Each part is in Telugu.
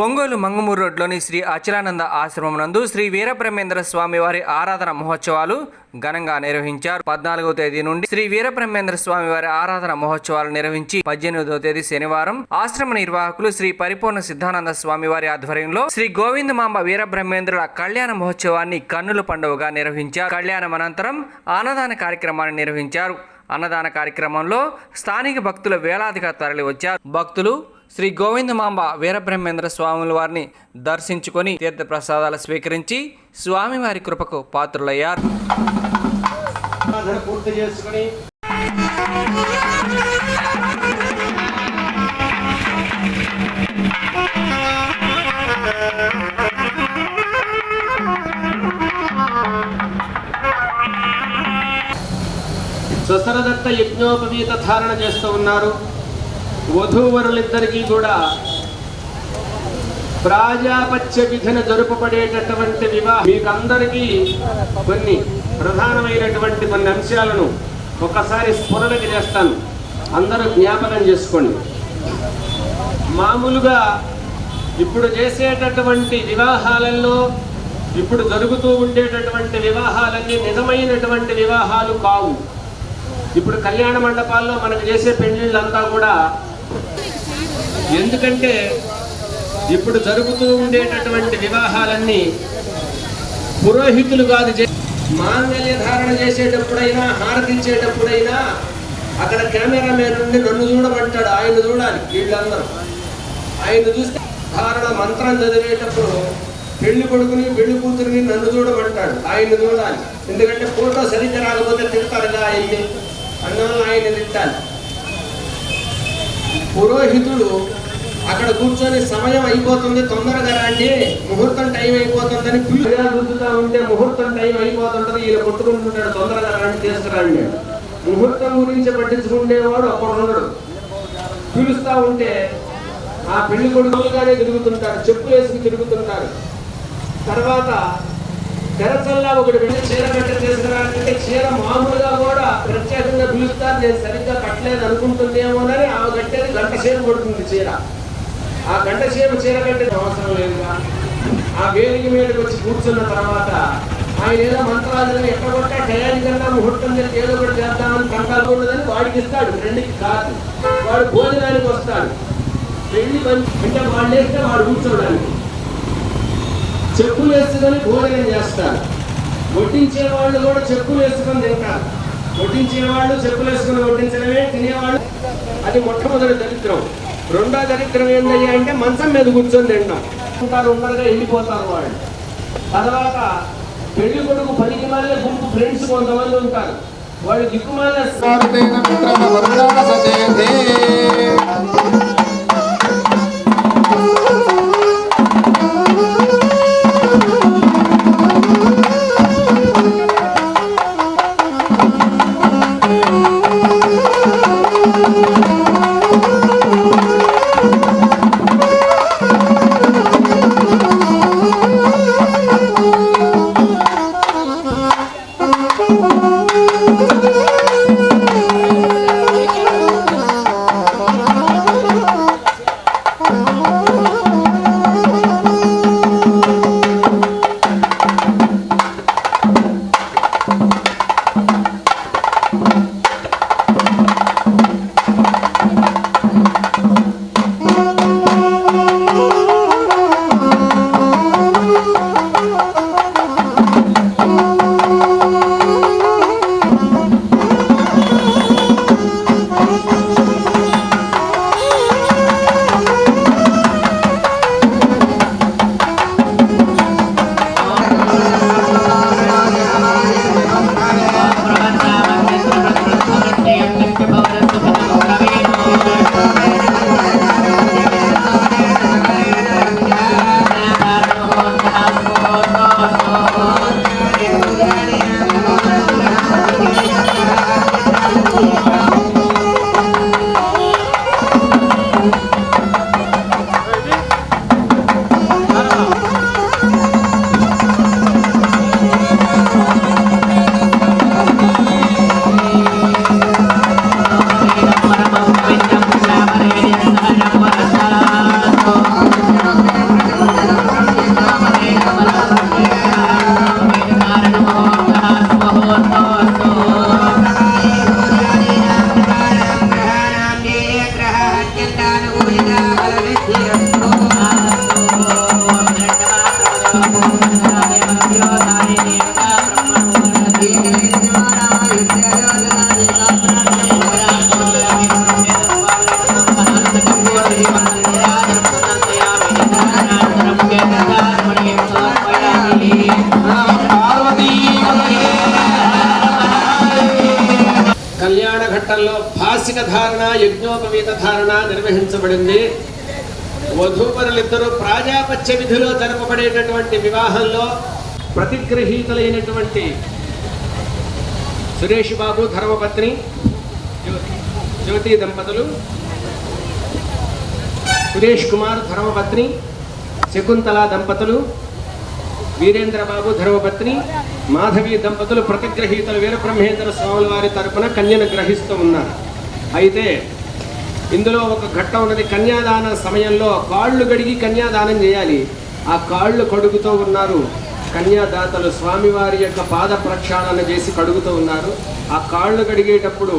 ఒంగోలు మంగమూరు రోడ్లోని శ్రీ అచలానంద ఆశ్రమం నందు శ్రీ వీరబ్రహ్మేంద్ర స్వామి వారి ఆరాధన మహోత్సవాలు ఘనంగా నిర్వహించారు. 14వ తేదీ నుండి శ్రీ వీరబ్రహ్మేంద్ర స్వామి వారి ఆరాధన మహోత్సవాలు నిర్వహించి 18వ తేదీ శనివారం ఆశ్రమ నిర్వాహకులు శ్రీ పరిపూర్ణ సిద్ధానంద స్వామి వారి ఆధ్వర్యంలో శ్రీ గోవిందమాంబ వీరబ్రహ్మేంద్రుల కళ్యాణ మహోత్సవాన్ని కన్నుల పండుగగా నిర్వహించారు. కళ్యాణం అనంతరం అన్నదాన కార్యక్రమాన్ని నిర్వహించారు. అన్నదాన కార్యక్రమంలో స్థానిక భక్తులు వేలాదిగా తరలి వచ్చారు. భక్తులు శ్రీ గోవిందమాంబ వీరబ్రహ్మేంద్ర స్వాముల వారిని దర్శించుకొని తీర్థ ప్రసాదాలు స్వీకరించి స్వామివారి కృపకు పాత్రులయ్యారు. స్వసరదత్త యజ్ఞోపవీత ధారణ చేస్తూ ఉన్నారు. వధూవరులిద్దరికీ కూడా ప్రాజాపత్య విధిన జరుపబడేటటువంటి వివాహం మీకందరికీ కొన్ని ప్రధానమైనటువంటి కొన్ని అంశాలను ఒకసారి స్ఫురణకి చేస్తాను, అందరూ జ్ఞాపకం చేసుకోండి. మామూలుగా ఇప్పుడు చేసేటటువంటి వివాహాలలో ఇప్పుడు జరుగుతూ ఉండేటటువంటి వివాహాలన్నీ నిజమైనటువంటి వివాహాలు కావు. ఇప్పుడు కళ్యాణ మండపాల్లో మనకు చేసే పెళ్లిళ్ళంతా కూడా, ఎందుకంటే ఇప్పుడు జరుగుతూ ఉండేటటువంటి వివాహాలన్నీ పురోహితులు కాదు, మాంగళ్య ధారణ చేసేటప్పుడైనా హారతించేటప్పుడైనా అక్కడ కెమెరామెన్ నుండి నన్ను చూడమంటాడు, ఆయన చూడాలి. వీళ్ళందరూ ఆయన చూస్తే ధారణ మంత్రం చదివేటప్పుడు పెళ్లి కొడుకుని పెళ్లి కూతురిని నన్ను చూడమంటాడు, ఆయన చూడాలి. ఎందుకంటే ఫోటో సరిగ్గా రాకపోతే తిడతారుగా ఆయన్ని, అందువల్ల ఆయన తిట్టాలి. పురోహితుడు అక్కడ కూర్చొని సమయం అయిపోతుంది, తొందరగా రండి, ముహూర్తం టైం అయిపోతుందని గుర్తుతా ఉంటే ముహూర్తం టైం అయిపోతుంటుంది, ఈయన కొట్టుకుంటుంటాడు, తొందరగా రండి తీసుకురండి. ముహూర్తం గురించి పట్టించుకునేవాడు అప్పుడు పిలుస్తా ఉంటే ఆ పెళ్లి కొడుకులుగానే తిరుగుతుంటారు, చెప్పులు వేసుకుని తిరుగుతుంటారు. తర్వాత తెరచల్లా ఒకటి వెళ్ళి చీర కట్ట తీసుకురాలంటే చీర మామూలుగా కూడా ప్రత్యేకంగా పిలుస్తారు. నేను సరిగ్గా కట్టలేదు అనుకుంటుందేమోనని ఆ కట్టేది గంట సేపు పడుతుంది చీర. ఆ గంట సేపు చీర కట్టే అవసరం లేదుగా. ఆ వేదిక మీదకి వచ్చి కూర్చున్న తర్వాత ఆయన ఏదో మంత్రాలను ఎక్కడ కొట్టా టయానికన్నా ముహూర్తం జరిగి ఏదో ఒకటి చేద్దామని కంకాలకూడదని వాడికి ఇస్తాడు, ఫ్రెండ్కి కాదు. వాడు భోజనానికి వస్తాడు, పెళ్లి అంటే వాళ్ళు వేస్తే వాడు కూర్చోడానికి చెప్పులు వేసుకొని భోజనం చేస్తారు. వడ్డించే వాళ్ళు కూడా చెప్పులు వేసుకొని తింటారు. వడ్డించేవాళ్ళు చెప్పులు వేసుకొని వడ్డించడమే, తినేవాళ్ళు అది మొట్టమొదటి దరిద్రం. రెండో దరిద్రం ఏంటయ్యా అంటే మంచం మీద కూర్చొని తింటాం ఉంటారు, ఉండగా వెళ్ళిపోతారు వాళ్ళు. తర్వాత పెళ్లి కొడుకు పనికిమాలే గుంపు ఫ్రెండ్స్ కొంతమంది ఉంటారు, వాళ్ళు దిక్కుమాలే కళ్యాణ ఘట్టంలో భాసిక ధారణ యజ్ఞోపవీత ధారణ నిర్వహించబడింది. వధూవరులిద్దరూ ప్రాజాపత్య విధిలో జరపబడేటటువంటి వివాహంలో ప్రతిగ్రహీతలైనటువంటి సురేష్ బాబు ధర్మపత్ని జ్యోతి దంపతులు, సురేష్ కుమార్ ధర్మపత్ని శకుంతల దంపతులు, వీరేంద్రబాబు ధర్మపత్ని మాధవి దంపతులు ప్రతిగ్రహీతలు వీరబ్రహ్మేంద్ర స్వాముల వారి తరపున కన్యను గ్రహిస్తూ ఉన్నారు. అయితే ఇందులో ఒక ఘట్టం ఉన్నది. కన్యాదాన సమయంలో కాళ్ళు గడిగి కన్యాదానం చేయాలి. ఆ కాళ్ళు కడుగుతూ ఉన్నారు కన్యాదాతలు. స్వామివారి యొక్క పాద ప్రక్షాళన చేసి కడుగుతూ ఉన్నారు. ఆ కాళ్ళు కడిగేటప్పుడు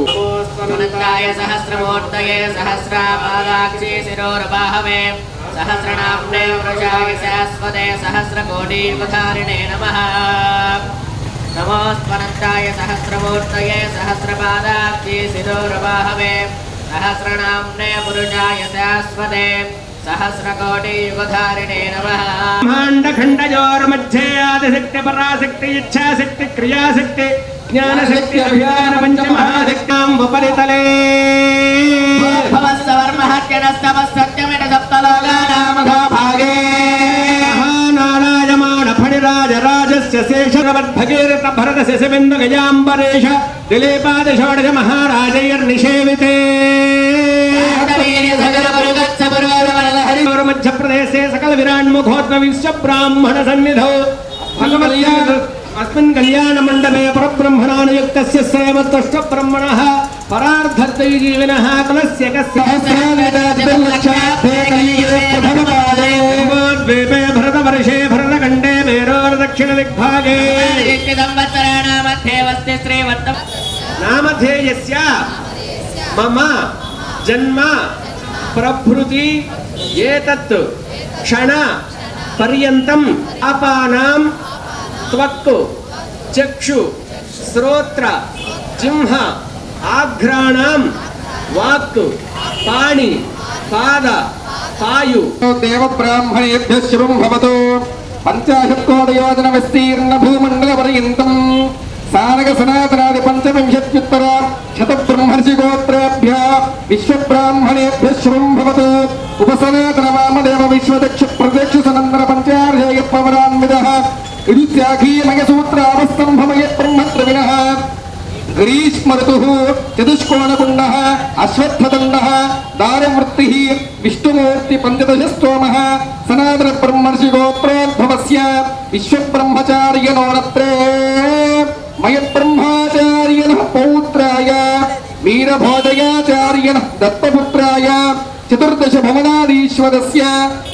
సహస్రమూర్తయే సహస్రపాదాక్షి శిరోరబాహవే సహస్రనామ్నే వృషాయ శాశ్వతే సహస్రకోటియుగధారిణే నమః. నమోస్మనంతాయ సహస్రమూర్తయే సహస్రపాదాక్షి శిరోరబాహవే సహస్రనామ్నే పురుషాయ శాశ్వతే సహస్రకోటియుగధారిణే నమః. బ్రహ్మాండఖండయోర్मध्ये ఆదిశక్తి పరాశక్తి ఇచ్ఛాశక్తి క్రియాశక్తి జ్ఞానశక్తి అభియాన పంచమహాశక్తాం ఉపరితలే భవస్సవర్మహత్యనస్తమస్సత్యమిట సప్తలోకానామఘోభాగే నారాయమాణ ఫణిరాజ రాజస్య శేషరవద్భగీరథ భరత శశిబిందు గజాంబరేష దిలీపాద షోడశ మహారాజైర్నిషేవితే మధ్యప్రదేశే సకల విరాన్ముఖోత్మ విశ్వ బ్రాహ్మణ సన్నిధౌ భగవత్యా అస్మిన్ కళ్యాణ మండపే పరబ్రహ్మణానుయుక్తస్య శ్రేమత్వష్ట బ్రహ్మణః పరార్థర్థై జీవినః కులస్య కస్య ద్వీపే భరతవర్షే భరతఖండే మేరోర్దక్షిణ దిగ్భాగే నామధేయస్య మమ జన్మ ప్రభృతి ఏతత్ క్షణ పర్యంతం అపానాం త్వక్కు చక్షు శ్రోత్ర జిహ్వ ఆఘ్రాణాం వాక్ పాణి పాద పాయు దేవ బ్రాహ్మణేభ్య శుభం భవతు. 50 కోటి యోజన విస్తీర్ణ భూమండల పర్యంతం సారగ సనాతనాది 55 శత బ్రహ్మర్షి గోత్రేభ్య విశ్వ బ్రాహ్మణేభ్య శుభం భవతు. ఉపసనాతన వామదేవ విశ్వదక్ష ప్రదక్ష సనందన పంచార్యేయ పవరాన్విదః ఇదుత్యాఖీమయ సూత్రావస్తంభమయ బ్రహ్మత్రవినః గ్రీష్మఋతుః చతుష్కోణకుండః అశ్వత్థదండః దారవృత్తిః విష్ణుమూర్తి పంచదశ స్తోమః సనాతన బ్రహ్మర్షి గోత్రోద్భవస్య విశ్వబ్రహ్మచార్యనోరత్రే మయ బ్రహ్మచార్యనః పౌత్రాయ వీరభోజయాచార్యనః దత్తపుత్రాయ చతుర్దశ భవనాదీశ్వరస్య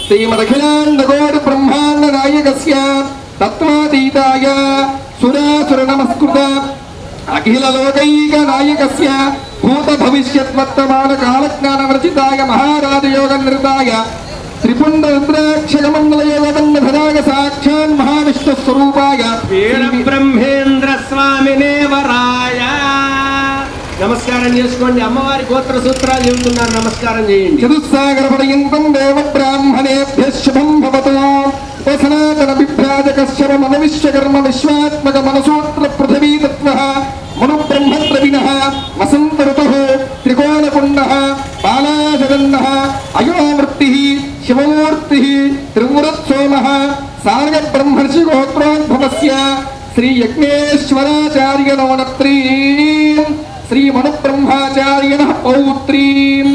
శ్రీమదఖిలాండకోటి బ్రహ్మాండ నాయకస్య తత్వాతీతాయ సురాసుర నమస్కృత అఖిల లోకైక నాయకస్య భూత భవిష్యత్ వర్తమాన కాలజ్ఞాన వర్జితాయ మహారాజ యోగ నిర్దాయ త్రిపుండ రుద్రాక్ష మండల యోగదండ ధరాగ సాక్షాన్ మహావిష్ణు స్వరూపాయ వీరబ్రహ్మేంద్ర స్వామినే వరాయ. నమస్కారం చేసుకోండి. అమ్మవారి గోత్ర సూత్రాలు చెబుతున్నారు. నమస్కారం చేయండి. చతుస్సాగర పర్యంతం దేవ బ్రాహ్మణేభ్య శుభం భవతు. ఉపసనాతన విభ్రాజకశ్యవ మన విశ్వకర్మ విశ్వాత్మక మనసూత్ర పృథివీ తత్వః మను బ్రహ్మద్రవిణః వసంత ఋతుః త్రికోణకుండః బాలాజగన్నః అయోమృత్తిః శివమూర్తిః త్రిపురత్సోమః సారగ బ్రహ్మర్షి గోత్రోద్భవస్య శ్రీ యజ్ఞేశ్వరాచార్య నవనత్రీం శ్రీ మను బ్రహ్మాచార్యనః పౌత్రీం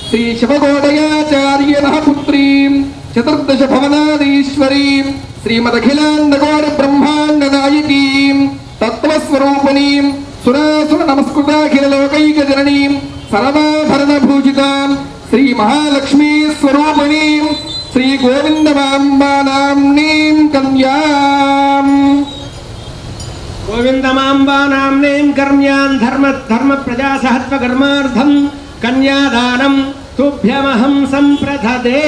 శ్రీ శివగోడయాచార్యనః పుత్రీం చతుర్దశ భవనాదీశ్వరీం శ్రీమదఖిలాండకోటి బ్రహ్మాండ నాయకీం తత్వస్వరూపిణీం సురాసుర నమస్కృతాఖిల లోకైక జననీం సర్వాభరణ భూషితాం శ్రీ మహాలక్ష్మీ స్వరూపిణీం శ్రీ గోవిందమాంబానాంనీం కన్యాం గోవిందమాంబానాంనీం కర్మ్యాం ధర్మ ప్రజా సహత్వ కర్మార్థం కన్యాదానం తుభ్యమహం సంప్రదదే.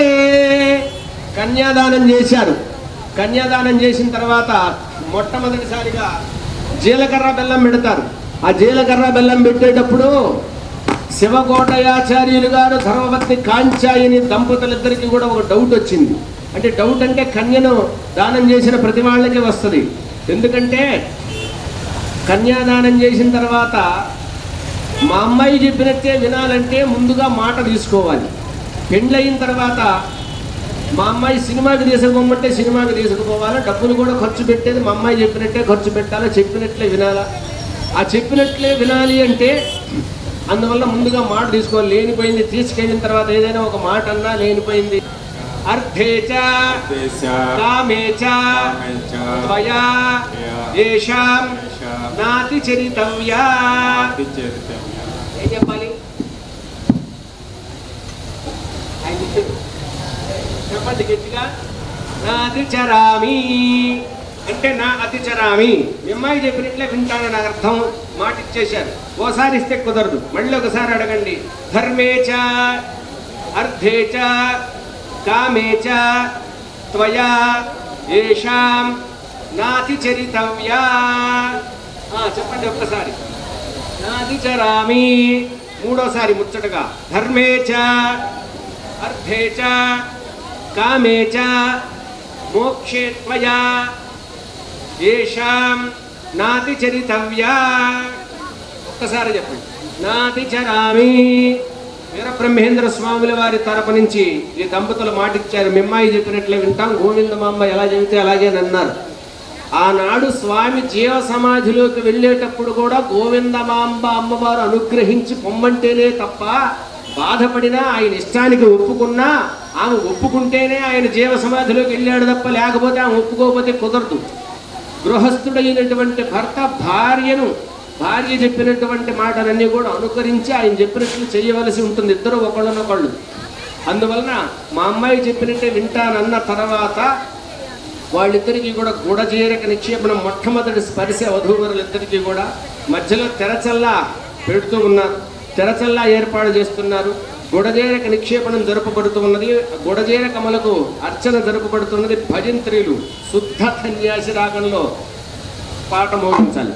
కన్యాదానం చేశారు. కన్యాదానం చేసిన తర్వాత మొట్టమొదటిసారిగా జీలకర్ర బెల్లం పెడతారు. ఆ జీలకర్ర బెల్లం పెట్టేటప్పుడు శివకోటయాచార్యులు గారు ధర్మపత్ని కాంచాయని దంపతులిద్దరికి కూడా ఒక డౌట్ వచ్చింది. అంటే డౌట్ అంటే కన్యను దానం చేసిన ప్రతి వాళ్ళకి వస్తుంది. ఎందుకంటే కన్యాదానం చేసిన తర్వాత మా అమ్మాయి చెప్పినట్టే వినాలంటే ముందుగా మాట తీసుకోవాలి. పెళ్ళయిన తర్వాత మా అమ్మాయి సినిమాకి తీసుకుపోమంటే సినిమాకి తీసుకుపోవాలి. డబ్బులు కూడా ఖర్చు పెట్టేది మా అమ్మాయి చెప్పినట్టే ఖర్చు పెట్టాలా, చెప్పినట్లే వినాలా. ఆ చెప్పినట్లే వినాలి అంటే అందువల్ల ముందుగా మాట తీసుకోవాలి. లేనిపోయింది తీసుకెళ్ళిన తర్వాత ఏదైనా ఒక మాట అన్నా లేనిపోయింది. అర్థేచ కామేచ త్వయా యేషాం నాతి చరితవ్యా. ఏం చెప్పాలి? చెప్పండి గట్టిగా. నా అతిచరామి అంటే నా అతిచరామి, మీ అమ్మాయి చెప్పినట్లే వింటానని నాకు అర్థం. మాట ఇచ్చేశారు. ఓసారి ఇస్తే కుదరదు, మళ్ళీ ఒకసారి అడగండి. ధర్మేచ అర్థేచ కామేచ త్వయా యేషాం నాతిచరితవ్యా. చెప్పండి ఒక్కసారి. నాతిచరామి. మూడోసారి ముచ్చటగా. ధర్మేచ అర్థేచ కామేచ మోక్షే త్వయా యేషాం నాతిచరితవ్యా. ఒక్కసారి చెప్పండి. నాతిచరామి. వీరబ్రహ్మేంద్ర స్వాముల వారి తరపు నుంచి ఈ దంపతులు మాటిచ్చారు. మీ అమ్మాయి చెప్పినట్లే వింటాం, గోవిందమాంబ ఎలా చెబితే అలాగే అన్నారు. ఆనాడు స్వామి జీవ సమాధిలోకి వెళ్ళేటప్పుడు కూడా గోవిందమాంబ అమ్మవారు అనుగ్రహించి పొమ్మంటేనే తప్ప, బాధపడినా ఆయన ఇష్టానికి ఒప్పుకున్నా ఆమె ఒప్పుకుంటేనే ఆయన జీవ సమాధిలోకి వెళ్ళాడు తప్ప, లేకపోతే ఆమె ఒప్పుకోకపోతే కుదరదు. గృహస్థుడైనటువంటి భర్త భార్య చెప్పినటువంటి మాటలన్నీ కూడా అనుకరించి ఆయన చెప్పినట్లు చేయవలసి ఉంటుంది, ఇద్దరు ఒకళ్ళనొకళ్ళు. అందువలన మా అమ్మాయి చెప్పినట్టే వింటానన్న తర్వాత వాళ్ళిద్దరికీ కూడా గుడజీరక నిక్షేపణ మొట్టమొదటి స్పర్శ వధూవరులిద్దరికీ కూడా మధ్యలో తెరచల్లా పెడుతూ ఉన్నారు. తెరచల్లా ఏర్పాటు చేస్తున్నారు. గుడజేరక నిక్షేపణం జరుపబడుతూ ఉన్నది. గుడజేరకములకు అర్చన జరుపబడుతున్నది. భజంత్రీలు శుద్ధ సన్యాసి రాగంలో పాట మోగించాలి.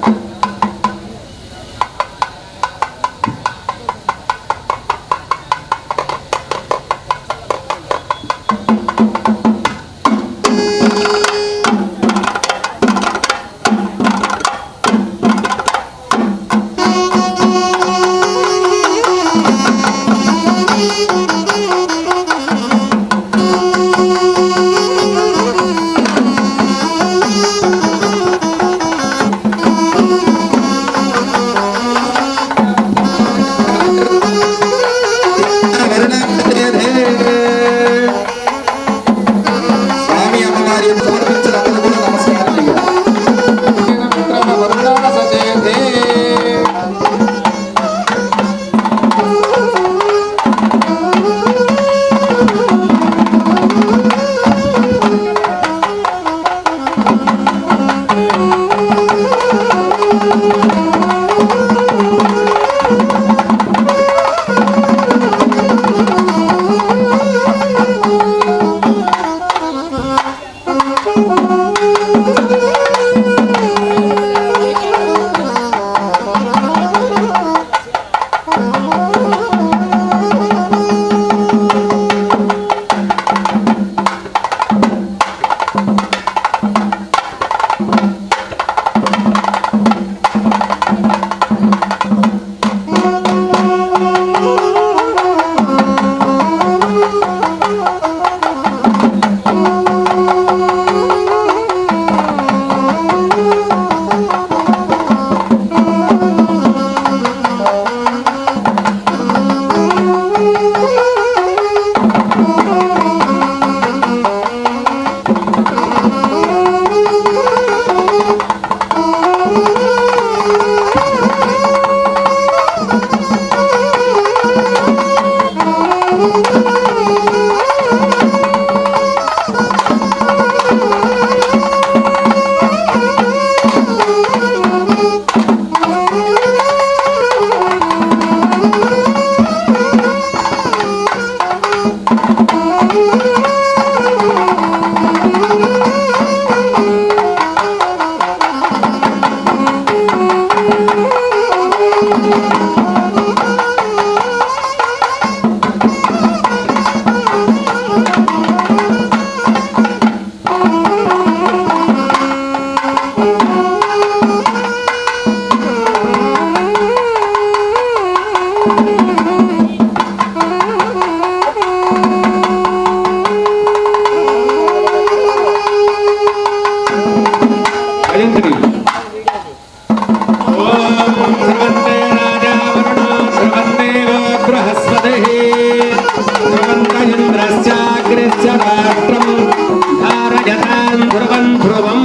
రాష్ట్రం ధారయతాం ధ్రువం ధ్రువం.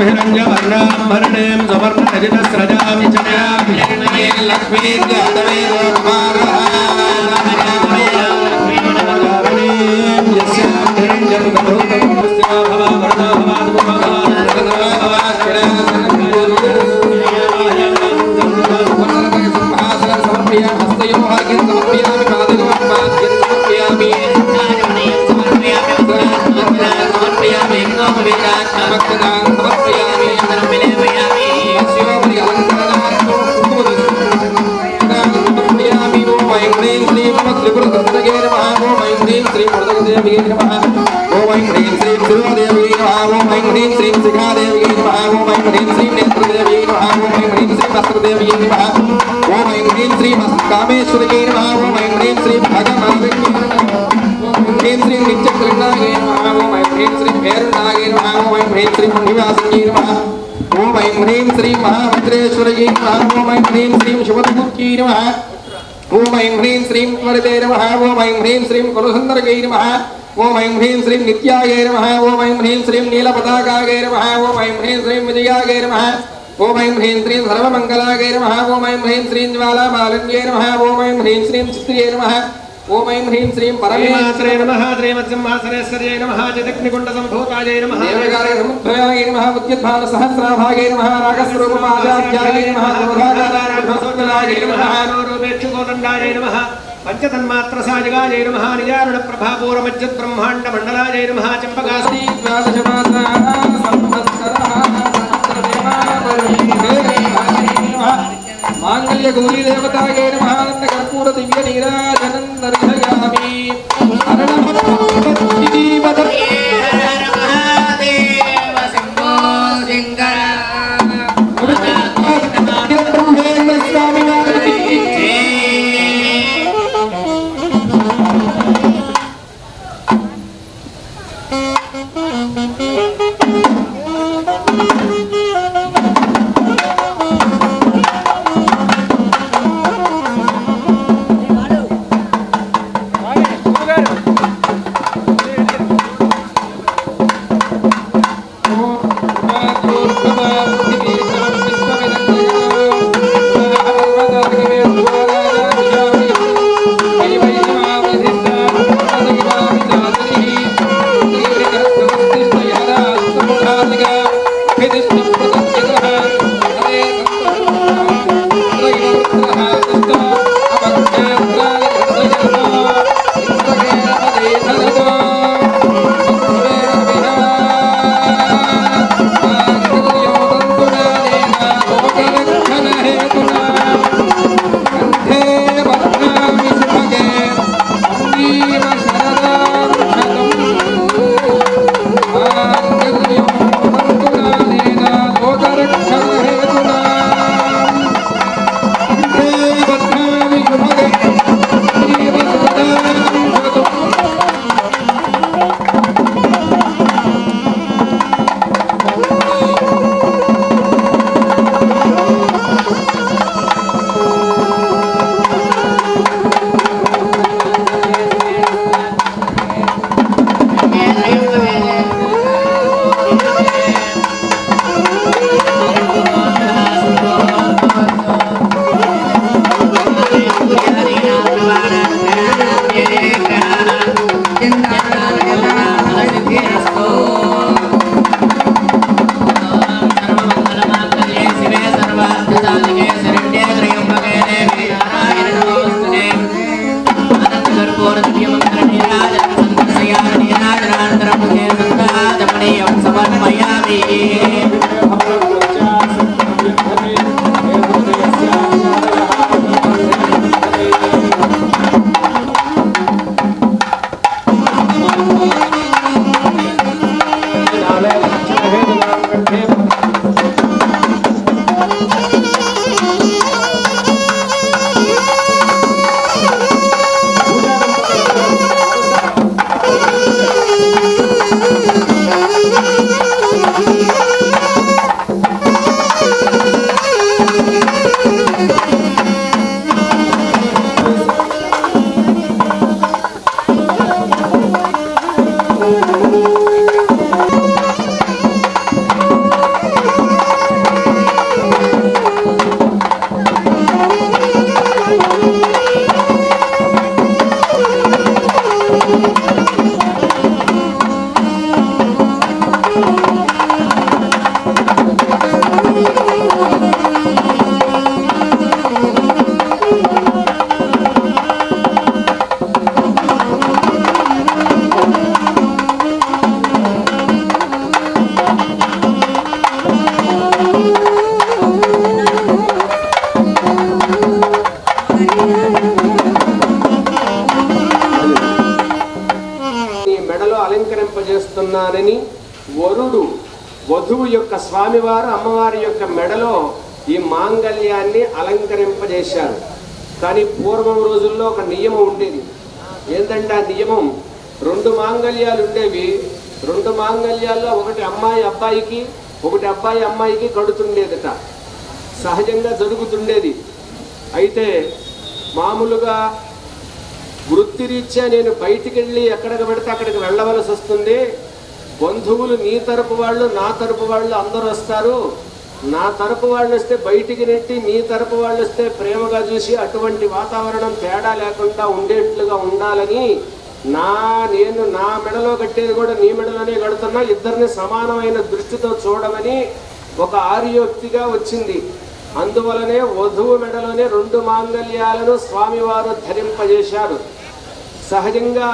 హిరణ్యవర్ణాంబరణేం సువర్ణరజితస్రజామి చయామి కామేశ్వరీ నమః. ఓం ఐం హ్రీం శ్రీ భగవద్గీత హ్రీం శ్రీ నిత్యకృష్ణాయ నమః. ఓం ఐం హ్రీం శ్రీ భైరవనాయ నమః. ఓం ఐం హ్రీం శ్రీ నివాసిని నమః. ఓం ఐం హ్రీం శ్రీ మహాభద్రేశ్వరీ నమః. ఓం ఐం హ్రీం శ్రీ శివద్గుప్తీ నమః. ఓం ఐం హ్రీం శ్రీ వరదే నమః. ఓం ఐం హ్రీం శ్రీ కులసుందరగై నమః. ఓం ఐం హ్రీం శ్రీ నిత్యాయ నమః. ఓం ఐం హ్రీం శ్రీ నీలపతాకాయ నమః. ఓం ఐం హ్రీం శ్రీ విజయాయ నమః. ఓం ఐం హ్రీం శ్రీ సర్వమంగళాయ నమః. ఓం ఐం హ్రీం శ్రీ జ్వాలామాలిన్యే నమః. ఓం ఐం హ్రీం శ్రీ చిత్రియే నమః. ఓం ఐం హ్రీం శ్రీ పరమేశ్వరే నమః. శ్రీమత్సింహాసనేశ్వర్యై నమః. జగత్నికుండసంభూతాయై నమః. దేవకార్య సముద్భయాయ నమః. ఉద్యద్భాన సహస్రాభాయై నమః. రాగస్వరూపమాచార్యాయ నమః. క్రోధాకారాయ నమః. రూపేక్షుకోదండాయ నమః. పంచతన్మాత్రసాజగాయ నమః. నిజారుణ ప్రభాపూరమజ్జత్ బ్రహ్మాండ మండలాయ నమః. చంపకాస్తి మాంగళ్య గౌరీ దేవతాయ నమః. ఆనంద కర్పూర దివ్య నీరాజనం దర్శయామి. చేస్తున్నానని వధువు యొక్క స్వామివారు అమ్మవారి యొక్క మెడలో ఈ మాంగళ్యాన్ని అలంకరింపజేశారు. కానీ పూర్వం రోజుల్లో ఒక నియమం ఉండేది. ఏంటంటే ఆ నియమం 2 మాంగళ్యాలు ఉండేవి. 2 మాంగళ్యాల్లో ఒకటి అమ్మాయి అబ్బాయికి, ఒకటి అబ్బాయి అమ్మాయికి కడుతుండేదట. సహజంగా జరుగుతుండేది. అయితే మామూలుగా వృత్తిరీత్యా నేను బయటికి వెళ్ళి ఎక్కడికి పెడితే అక్కడికి వెళ్ళవలసి వస్తుంది. బంధువులు నీ తరపు వాళ్ళు, నా తరపు వాళ్ళు అందరూ వస్తారు. నా తరపు వాళ్ళు వస్తే బయటికి నెట్టి, నీ తరపు వాళ్ళు వస్తే ప్రేమగా చూసి అటువంటి వాతావరణం తేడా లేకుండా ఉండేట్లుగా ఉండాలని నేను నా మెడలో కట్టేది కూడా నీ మెడలోనే కడుతున్నా, ఇద్దరిని సమానమైన దృష్టితో చూడమని ఒక ఆర్యోక్తిగా వచ్చింది. అందువలనే వధువు మెడలోనే 2 మాంగళ్యాలను స్వామివారు ధరింపజేశారు. సహజంగా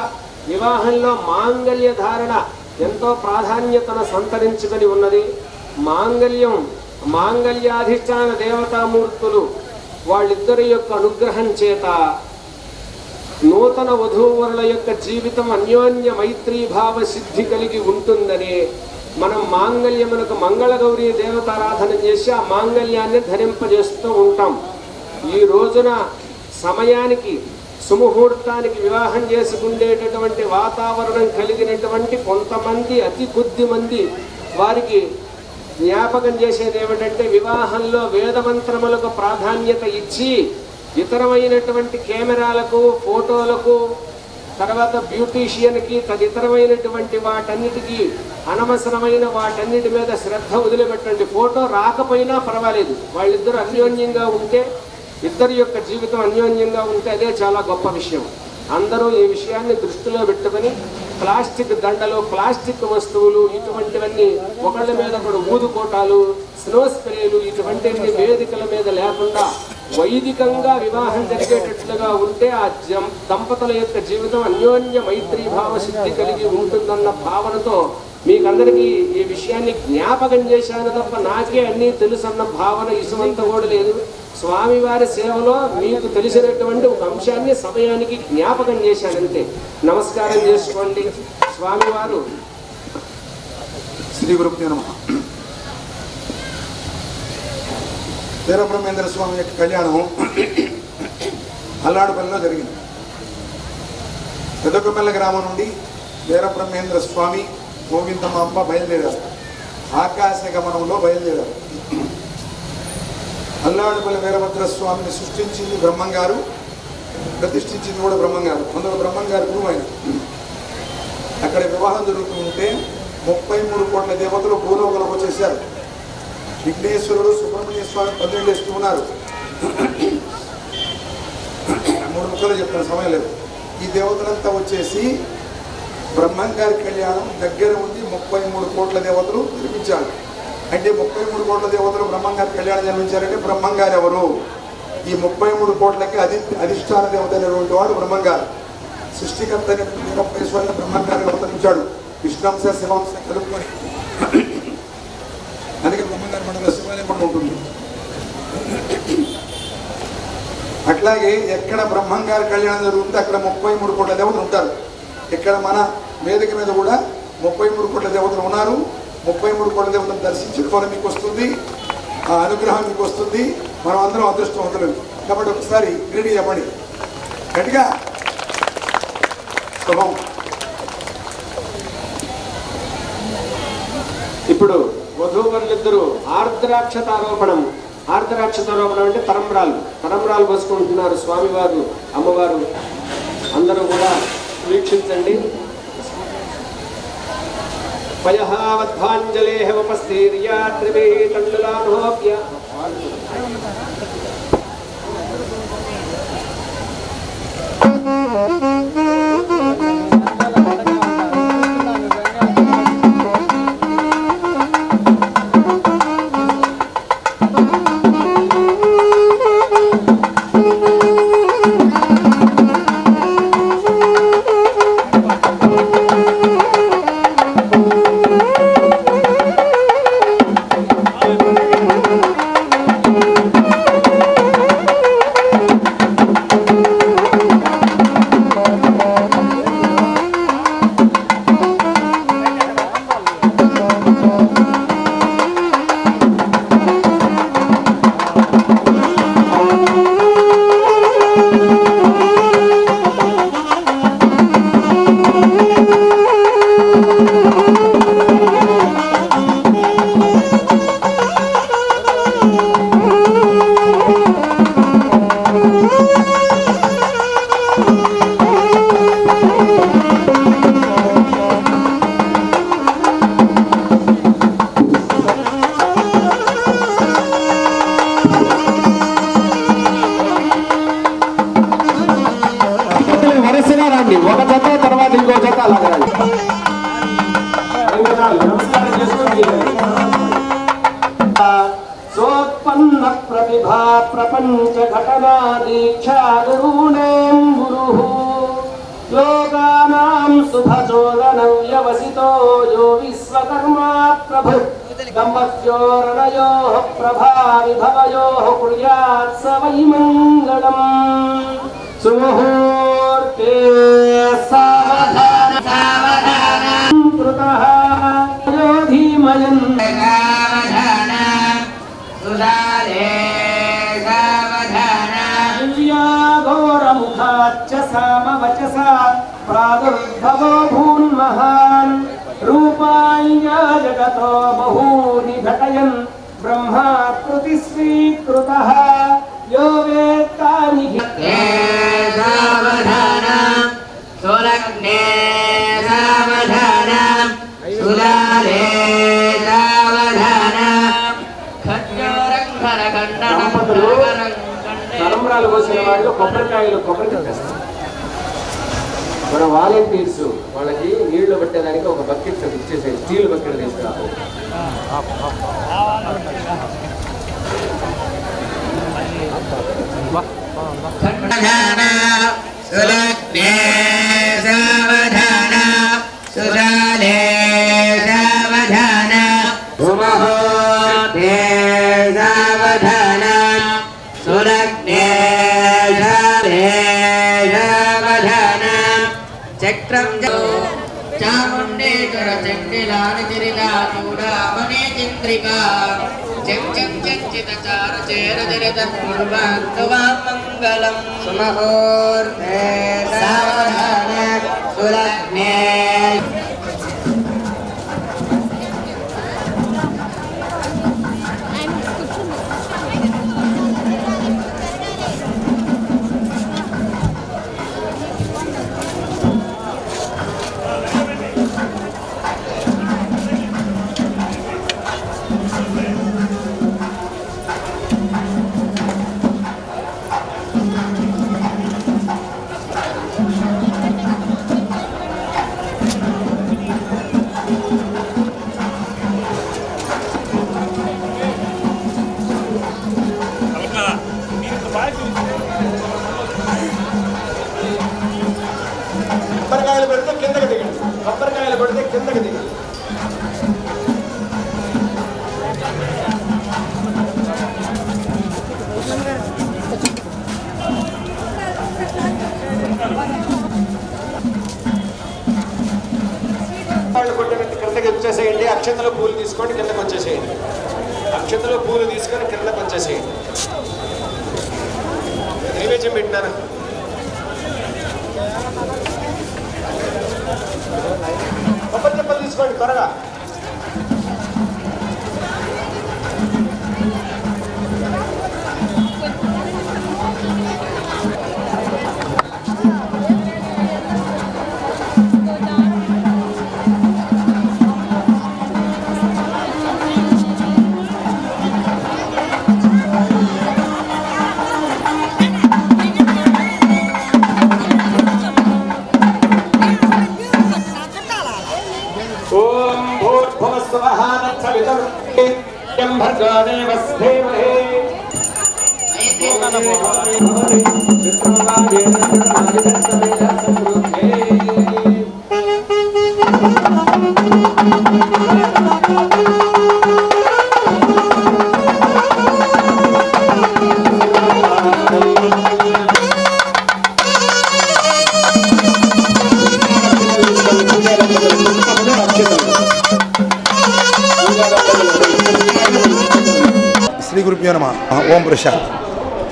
వివాహంలో మాంగళ్య ధారణ ఎంతో ప్రాధాన్యతను సంతరించుకొని ఉన్నది. మాంగళ్యాధిష్టాన దేవతామూర్తులు వాళ్ళిద్దరి యొక్క అనుగ్రహం చేత నూతన వధూవరుల యొక్క జీవితం అన్యోన్య మైత్రీభావ సిద్ధి కలిగి ఉంటుందని మనం మాంగళ్యమునకు మంగళగౌరీ దేవతారాధన చేసి ఆ మాంగళ్యాన్ని ధరింపజేస్తూ ఉంటాం. ఈ రోజున సమయానికి సుముహూర్తానికి వివాహం చేసుకునేటటువంటి వాతావరణం కలిగినటువంటి కొంతమంది, అతి కొద్ది మంది వారికి జ్ఞాపకం చేసేది ఏమిటంటే వివాహంలో వేదమంత్రములకు ప్రాధాన్యత ఇచ్చి ఇతరమైనటువంటి కెమెరాలకు, ఫోటోలకు, తర్వాత బ్యూటీషియన్కి, తదితరమైనటువంటి వాటన్నిటికీ అనవసరమైన వాటన్నిటి మీద శ్రద్ధ వదిలిపెట్టండి. ఫోటో రాకపోయినా పర్వాలేదు, వాళ్ళిద్దరూ అన్యోన్యంగా ఉంటే, ఇద్దరి యొక్క జీవితం అన్యోన్యంగా ఉంటే అదే చాలా గొప్ప విషయం. అందరూ ఈ విషయాన్ని దృష్టిలో పెట్టుకొని ప్లాస్టిక్ దండలు, ప్లాస్టిక్ వస్తువులు, ఇటువంటివన్నీ ఒకళ్ళ మీద ఒకడు ఊదుకోటాలు, స్నో స్ప్రేలు, ఇటువంటివన్నీ వేదికల మీద లేకుండా వైదికంగా వివాహం జరిగేటట్లుగా ఉంటే ఆ దంపతుల యొక్క జీవితం అన్యోన్య మైత్రీభావ సిద్ధి కలిగి ఉంటుందన్న భావనతో మీకందరికీ ఈ విషయాన్ని జ్ఞాపకం చేశాను తప్ప నాకే అన్నీ తెలుసన్న భావన ఇసుమంత కూడా లేదు. స్వామివారి సేవలో మీకు తెలిసినటువంటి ఒక అంశాన్ని సమయానికి జ్ఞాపకం చేశానంతే. నమస్కారం చేసుకోండి. స్వామివారు శ్రీ గురుభ్యో నమః. వీరబ్రహ్మేంద్ర స్వామి యొక్క కళ్యాణం అల్లాడుపల్లిలో జరిగింది. పెదకొమ్మెల్ల గ్రామం నుండి వీరబ్రహ్మేంద్ర స్వామి, గోవిందమ్మ బయలుదేరారు. ఆకాశ గమనంలో బయలుదేరారు. అల్లాడుపల్లి వీరభద్రస్వామిని సృష్టించింది బ్రహ్మంగారు, ప్రతిష్ఠించింది కూడా బ్రహ్మంగారు. అందులో బ్రహ్మంగారు గురువు ఆయన. అక్కడ వివాహం జరుగుతూ ఉంటే 33 కోట్ల దేవతలు భూలోకంలోకి వచ్చేసారు. విఘ్నేశ్వరుడు, సుబ్రహ్మణ్య స్వామి 12 వేస్తూ ఉన్నారు. 3 ముక్కలు చెప్తాను, సమయం లేదు. ఈ దేవతలంతా వచ్చేసి బ్రహ్మంగారి కళ్యాణం దగ్గర ఉండి 33 కోట్ల దేవతలు నిర్మించారు. అంటే 33 కోట్ల దేవతలు బ్రహ్మంగారి కళ్యాణం నిర్మించారంటే బ్రహ్మంగారు ఎవరు? ఈ 33 కోట్లకి అధిష్టాన దేవత అయినటువంటి వాడు బ్రహ్మంగారు. సృష్టికర్త వీరప్పేశ్వరుని బ్రహ్మంగారు అవతరించాడు. విష్ణుంశ శివాంశ కలుపుకొని. అందుకే బ్రహ్మంగారి మండల శివాలయం కూడా ఉంటుంది. అట్లాగే ఎక్కడ బ్రహ్మంగారి కళ్యాణం జరుగుతుంటే అక్కడ 33 కోట్ల దేవతలు ఉంటారు. ఇక్కడ మన వేదిక మీద కూడా 33 కోట్ల దేవతలు ఉన్నారు. 33 కోట్ల దేవతలు దర్శించిన ఫలం మీకు వస్తుంది, ఆ అనుగ్రహం మీకు వస్తుంది. మనం అందరం అదృష్టవంతులు. కాబట్టి ఒకసారి గ్రీడీ చెప్పండి గట్టిగా. శుభం. ఇప్పుడు వధూవరులిద్దరూ ఆర్ద్రాక్షతారోపణం అంటే తరంబ్రాలు పోసుకుంటున్నారు స్వామివారు, అమ్మవారు. అందరూ కూడా వీక్షించండి. పయహావద్భాంజలేహ ఉపస్థీర్యా త్రిభిః తండులానోప్య రండి, ఒక జత తర్వాత ఇంకో జత అలాగే రండి. నమస్కారం చేసుకోండి. సోత్పన్న ప్రతిభా ప్రపంచ ఘటనా దీక్షా గురుణేం గురు లోకానాం శుభచోదనం వ్యవసితో యో విశ్వకర్మా ప్రభు దంపత్యోరణయోః ప్రభా విభవయోః కుర్యాత్ స వై మంగళం. సుముహూర్తే సావధాన కృతః యోధీమయన్ ఘోరముఖాచ్చ సామవచసా ప్రాదుర్భవో భూన్మహాన్ రూపాయ జగతో బహూని ఘటయన్ బ్రహ్మాకృతి స్వీకృతః యో వేత్తాని సులగ్నే సావధాన సులాలే సావధాన ఖడ్గరంగర తలంబ్రాలు పోసిన వాళ్ళు కొబ్బరికాయలు మన వాలంటీర్స్ వాళ్ళకి నీళ్లు పెట్టేదానికి ఒక బకెట్ ఇచ్చేసాయి, స్టీల్ బకెట్ తీసుకురావు. సులగ్నే సావధాన సులాలే సావధాన సుమహోతే సావధాన సులగ్నే సావధాన చక్రం చాముండేశ్వర చండిలాని తిరిలా చూడామణి చంద్రికా చంచిత చేర చరిత పూర్వాంతవా మంగళం సుమహోర్తే సావధాన సులగ్నే కొబ్బరికాయలు పెడితే కిందకి దిగండి, కొబ్బరికాయలు పెడితే కిందకి దిగండి. కొట్టినట్టు కిందకి వచ్చేసేయండి. అక్షతలో పూలు తీసుకొని కిందకి వచ్చేసేయండి. అక్షతలో పూలు తీసుకొని కిందకి వచ్చేసేయండి. నైవేద్యం పెట్టినాను. కొబ్బరి చెప్పలు తీసుకోండి త్వరగా. శ్రీ గురుభ్యో నమః. ఓం ప్రశాంత్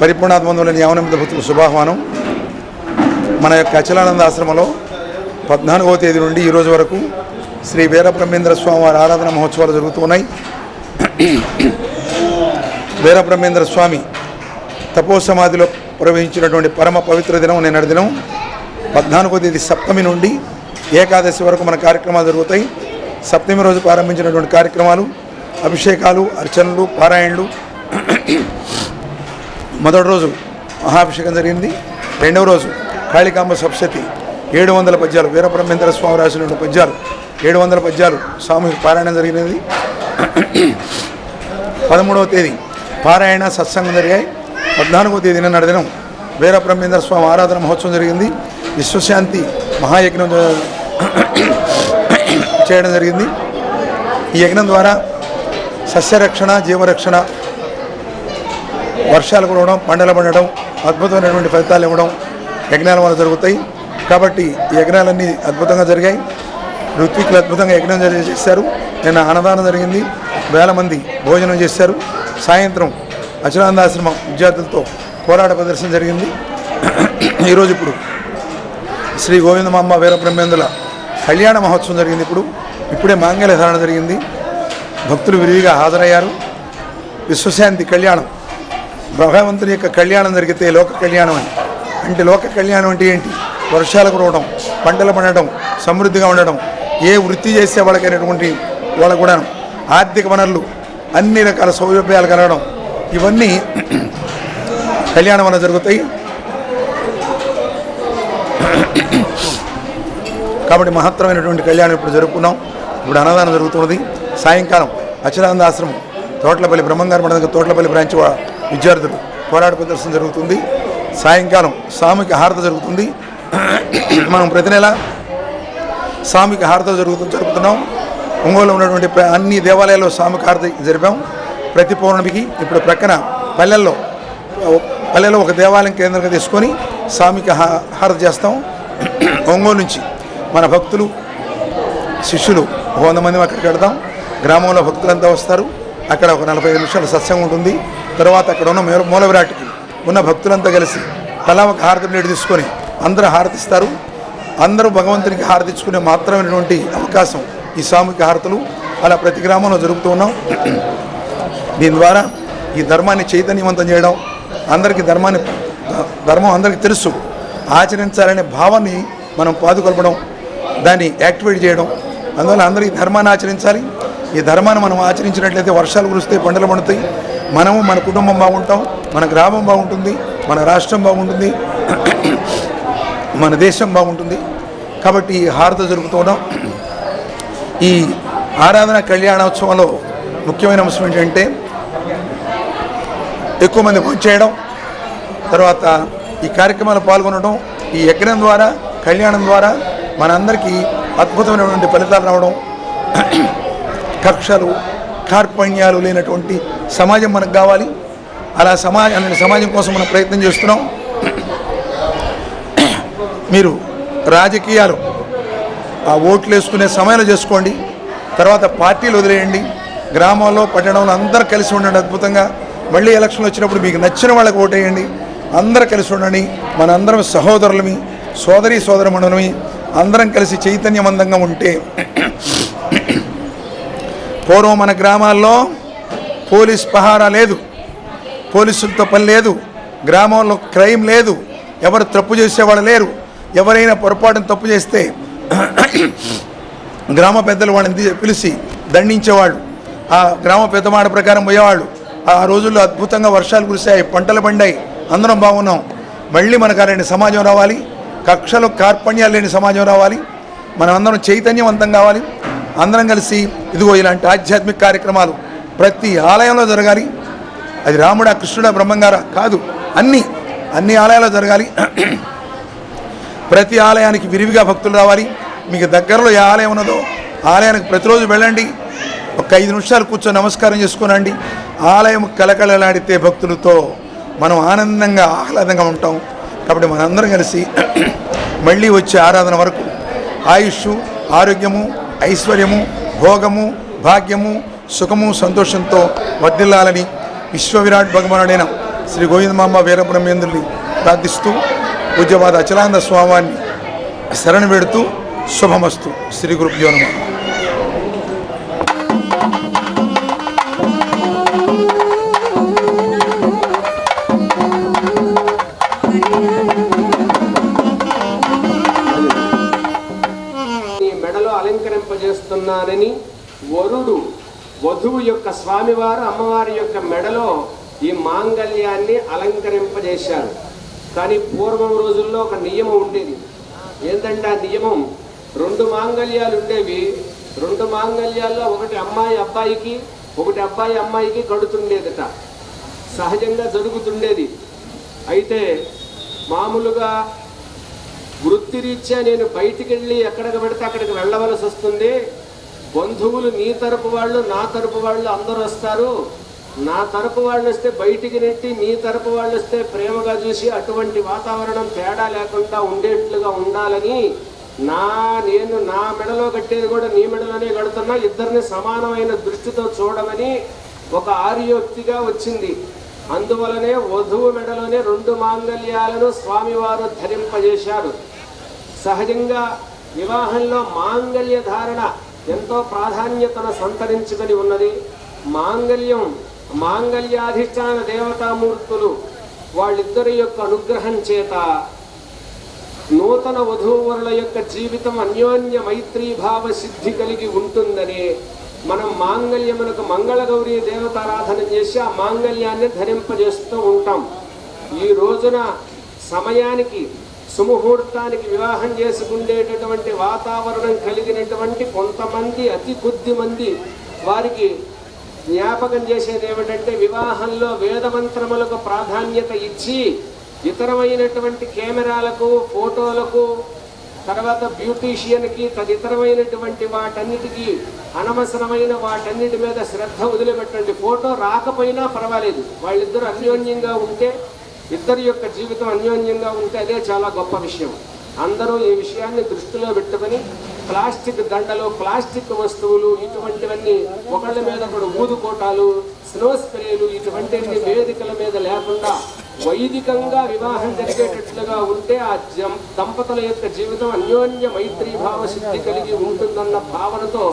పరిపూర్ణాత్మందులని యావనమిత భక్తులు శుభాహ్వానం. మన యొక్క అచలానంద ఆశ్రమంలో 14వ తేదీ నుండి ఈరోజు వరకు శ్రీ వీరబ్రహ్మేంద్ర స్వామి వారి ఆరాధన మహోత్సవాలు జరుగుతున్నాయి. వీరబ్రహ్మేంద్ర స్వామి తపోసమాధిలో ప్రవహించినటువంటి పరమ పవిత్ర దినం నిన్నటి దినం. 14వ తేదీ సప్తమి నుండి ఏకాదశి వరకు మన కార్యక్రమాలు జరుగుతాయి. సప్తమి రోజు ప్రారంభించినటువంటి కార్యక్రమాలు అభిషేకాలు, అర్చనలు, పారాయణలు. మొదటి రోజు మహాభిషేకం జరిగింది. రెండవ రోజు కాళికాంబ సప్తశతి 700 పద్యాలు వీరబ్రహ్మేంద్ర స్వామి రాసిన పద్యాలు 700 పద్యాలు సామూహిక పారాయణం జరిగినది. 13వ తేదీ పారాయణ సత్సంగం జరిగాయి. 14వ తేదీ నిన్న దినం వీరబ్రహ్మేంద్ర స్వామి ఆరాధన మహోత్సవం జరిగింది. విశ్వశాంతి మహాయజ్ఞం చేయడం జరిగింది. ఈ యజ్ఞం ద్వారా సస్యరక్షణ, జీవరక్షణ, వర్షాలు కురవడం, పంటలు పండడం, అద్భుతమైనటువంటి ఫలితాలు ఇవ్వడం యజ్ఞాల వల్ల జరుగుతాయి. కాబట్టి ఈ యజ్ఞాలన్నీ అద్భుతంగా జరిగాయి. ఋత్వికులు అద్భుతంగా యజ్ఞం చేశారు. నిన్న అన్నదానం జరిగింది. 1000 మంది భోజనం చేశారు. సాయంత్రం అచలానందాశ్రమం విద్యార్థులతో పోరాట ప్రదర్శన జరిగింది. ఈరోజు ఇప్పుడు శ్రీ గోవిందమాంబ వీరబ్రహ్మేంద్రుల కళ్యాణ మహోత్సవం జరిగింది. ఇప్పుడే మాంగళ్య ధారణ జరిగింది. భక్తులు విరివిగా హాజరయ్యారు. విశ్వశాంతి కళ్యాణం, భగవంతుని యొక్క కళ్యాణం జరిగితే లోక కళ్యాణం అని. అంటే లోక కళ్యాణం అంటే ఏంటి? వర్షాలు కురవడం, పంటలు పండడం, సమృద్ధిగా ఉండడం, ఏ వృత్తి చేసే వాళ్ళకైనటువంటి వాళ్ళకు కూడా ఆర్థిక వనరులు, అన్ని రకాల సౌలభ్యాలు కలగడం, ఇవన్నీ కళ్యాణం వల్ల జరుగుతాయి. కాబట్టి మహత్తరమైనటువంటి కళ్యాణం ఇప్పుడు జరుపుకున్నాం. ఇప్పుడు అన్నదానం జరుగుతున్నది. సాయంకాలం అచలానంద ఆశ్రమం తోట్లపల్లి బ్రహ్మంగారి మఠం దగ్గర తోట్లపల్లి బ్రాంచ్ విద్యార్థులు పోరాట ప్రదర్శన జరుగుతుంది. సాయంకాలం సామూహిక హారత జరుగుతుంది. మనం ప్రతి నెల సామూహిక హారత జరుపుతున్నాం. ఒంగోలులో ఉన్నటువంటి అన్ని దేవాలయాల్లో సామూహిక హారత జరిపాం. ప్రతి పౌర్ణమికి ఇప్పుడు ప్రక్కన పల్లెల్లో ఒక దేవాలయం కేంద్రంగా తీసుకొని సామూహిక హారత చేస్తాం. ఒంగోలు నుంచి మన భక్తులు, శిష్యులు 100 మంది అక్కడికి వెళతాం. గ్రామంలో భక్తులంతా వస్తారు. అక్కడ ఒక 45 నిమిషాల సత్సంగం ఉంటుంది. తర్వాత అక్కడ ఉన్న మూల విరాట్కి ఉన్న భక్తులంతా కలిసి తలా ఒక హారతి ప్లేట్ తీసుకొని అందరూ హారతిస్తారు. అందరూ భగవంతునికి హారతించుకునే మాత్రమైనటువంటి అవకాశం ఈ సామూహిక హారతులు. అలా ప్రతి గ్రామంలో జరుపుతూ ఉన్నాం. దీని ద్వారా ఈ ధర్మాన్ని చైతన్యవంతం చేయడం, అందరికీ ధర్మం అందరికీ తెలుసు, ఆచరించాలనే భావాన్ని మనం పాదుకొల్పడం, దాన్ని యాక్టివేట్ చేయడం. అందువల్ల అందరూ ఈ ధర్మాన్ని ఆచరించాలి. ఈ ధర్మాన్ని మనం ఆచరించినట్లయితే వర్షాలు కురుస్తాయి, పంటలు పండుతాయి, మనము మన కుటుంబం బాగుంటాం, మన గ్రామం బాగుంటుంది, మన రాష్ట్రం బాగుంటుంది, మన దేశం బాగుంటుంది. కాబట్టి ఈ హారత జరుపుతుంటాం. ఈ ఆరాధన కళ్యాణోత్సవంలో ముఖ్యమైన అంశం ఏంటంటే ఎక్కువ మంది భోజనం చేయడం, తర్వాత ఈ కార్యక్రమాలు పాల్గొనడం, ఈ యజ్ఞం ద్వారా, కళ్యాణం ద్వారా మనందరికీ అద్భుతమైనటువంటి ఫలితాలు రావడం, కక్షలు, కార్పణ్యాలు లేనటువంటి సమాజం మనకు కావాలి. అలా సమాజం కోసం మనం ప్రయత్నం చేస్తున్నాం. మీరు రాజకీయాలు ఆ ఓట్లు వేసుకునే సమయంలో చేసుకోండి. తర్వాత పార్టీలు వదిలేయండి. గ్రామాల్లో, పట్టణంలో అందరూ కలిసి ఉండండి అద్భుతంగా. మళ్ళీ ఎలక్షన్లు వచ్చినప్పుడు మీకు నచ్చిన వాళ్ళకి ఓటేయండి. అందరూ కలిసి ఉండండి. మనందరం సహోదరులమి, సోదరమణులమి, అందరం కలిసి చైతన్యవంతంగా ఉంటే. పూర్వం మన గ్రామాల్లో పోలీస్ పహారా లేదు, పోలీసులతో పని లేదు, గ్రామంలో క్రైమ్ లేదు, ఎవరు తప్పు చేసేవాళ్ళు లేరు. ఎవరైనా పొరపాటున తప్పు చేస్తే గ్రామ పెద్దలు వాళ్ళని పిలిచి దండించేవాళ్ళు. ఆ గ్రామ పెద్ద మాట ప్రకారం పోయేవాళ్ళు. ఆ రోజుల్లో అద్భుతంగా వర్షాలు కురిశాయి, పంటలు పండాయి, అందరం బాగున్నాం. మళ్ళీ మనకు అలాంటి సమాజం రావాలి. కక్షలు, కార్పణ్యాలు లేని సమాజం రావాలి. మనం అందరం చైతన్యవంతం కావాలి. అందరం కలిసి ఇదిగో ఇలాంటి ఆధ్యాత్మిక కార్యక్రమాలు ప్రతి ఆలయంలో జరగాలి. అది రాముడా, కృష్ణుడా, బ్రహ్మంగారా కాదు, అన్ని ఆలయాల్లో జరగాలి. ప్రతి ఆలయానికి విరివిగా భక్తులు రావాలి. మీకు దగ్గరలో ఏ ఆలయం ఉన్నదో ఆలయానికి ప్రతిరోజు వెళ్ళండి. ఒక 5 నిమిషాలు కూర్చొని నమస్కారం చేసుకునండి. ఆలయం కలకలలాడితే భక్తులతో మనం ఆనందంగా, ఆహ్లాదంగా ఉంటాం. కాబట్టి మనందరం కలిసి మళ్ళీ వచ్చే ఆరాధన వరకు ఆయుష్, ఆరోగ్యము, ఐశ్వర్యము, భోగము, భాగ్యము, సుఖము, సంతోషంతో వర్ధిల్లాలని విశ్వవిరాట్ భగవానుడైన శ్రీ గోవిందమాంబ వీరబ్రహ్మేంద్రుని ప్రార్థిస్తూ పూజ్యపాద అచలానంద స్వామిని శరణ వేడుతూ శుభమస్తు. శ్రీ గురుభ్యో నమః. మెడలో అలంకరింపజేస్తున్నానని వరుడు వధువు యొక్క స్వామివారు అమ్మవారి యొక్క మెడలో ఈ మాంగళ్యాన్ని అలంకరింపజేశారు. కానీ పూర్వం రోజుల్లో ఒక నియమం ఉండేది. ఏంటంటే ఆ నియమం 2 మాంగళ్యాలు ఉండేవి. 2 మాంగళ్యాల్లో ఒకటి అమ్మాయి అబ్బాయికి, ఒకటి అబ్బాయి అమ్మాయికి కడుతుండేదట. సహజంగా జరుగుతుండేది. అయితే మామూలుగా వృత్తిరీత్యా నేను బయటికి వెళ్ళి ఎక్కడికి పెడితే అక్కడికి వెళ్ళవలసి వస్తుంది. బంధువులు నీ తరపు వాళ్ళు, నా తరపు వాళ్ళు అందరూ వస్తారు. నా తరపు వాళ్ళు వస్తే బయటికి నెట్టి, నీ తరపు వాళ్ళు వస్తే ప్రేమగా చూసి అటువంటి వాతావరణం తేడా లేకుండా ఉండేట్లుగా ఉండాలని నేను నా మెడలో కట్టేది కూడా నీ మెడలోనే కడుతున్నా, ఇద్దరిని సమానమైన దృష్టితో చూడమని ఒక ఆర్యోక్తిగా వచ్చింది. అందువలనే వధువు మెడలోనే 2 మాంగళ్యాలను స్వామివారు ధరింపజేశారు. సహజంగా వివాహంలో మాంగళ్య ధారణ ఎంతో ప్రాధాన్యతను సంతరించుకొని ఉన్నది. మాంగళ్యాధిష్టాన దేవతామూర్తులు వాళ్ళిద్దరి యొక్క అనుగ్రహం చేత నూతన వధూవరుల యొక్క జీవితం అన్యోన్య మైత్రీభావ సిద్ధి కలిగి ఉంటుందని మనం మాంగళ్యమునకు మంగళగౌరీ దేవతారాధన చేసి ఆ మాంగళ్యాన్ని ధరింపజేస్తూ ఉంటాం. ఈ రోజున సమయానికి సుముహూర్తానికి వివాహం చేసుకునేటటువంటి వాతావరణం కలిగినటువంటి కొంతమంది, అతి కొద్ది మంది వారికి జ్ఞాపకం చేసేది ఏమిటంటే వివాహంలో వేదమంత్రములకు ప్రాధాన్యత ఇచ్చి ఇతరమైనటువంటి కెమెరాలకు, ఫోటోలకు, తర్వాత బ్యూటీషియన్కి, తదితరమైనటువంటి వాటన్నిటికీ అనవసరమైన వాటన్నిటి మీద శ్రద్ధ వదిలిపెట్టండి. ఫోటో రాకపోయినా పర్వాలేదు, వాళ్ళిద్దరూ అన్యోన్యంగా ఉంటే, ఇద్దరి యొక్క జీవితం అన్యోన్యంగా ఉంటే అదే చాలా గొప్ప విషయం. అందరూ ఈ విషయాన్ని దృష్టిలో పెట్టుకొని ప్లాస్టిక్ దండలు, ప్లాస్టిక్ వస్తువులు, ఇటువంటివన్నీ ఒకళ్ళ మీద ఒకడు ఊదుకోటాలు, స్నో స్ప్రేలు, ఇటువంటివన్నీ వేదికల మీద లేకుండా వైదికంగా వివాహం జరిగేటట్లుగా ఉంటే ఆ దంపతుల యొక్క జీవితం అన్యోన్య మైత్రీభావ సిద్ధి కలిగి ఉంటుందన్న భావనతో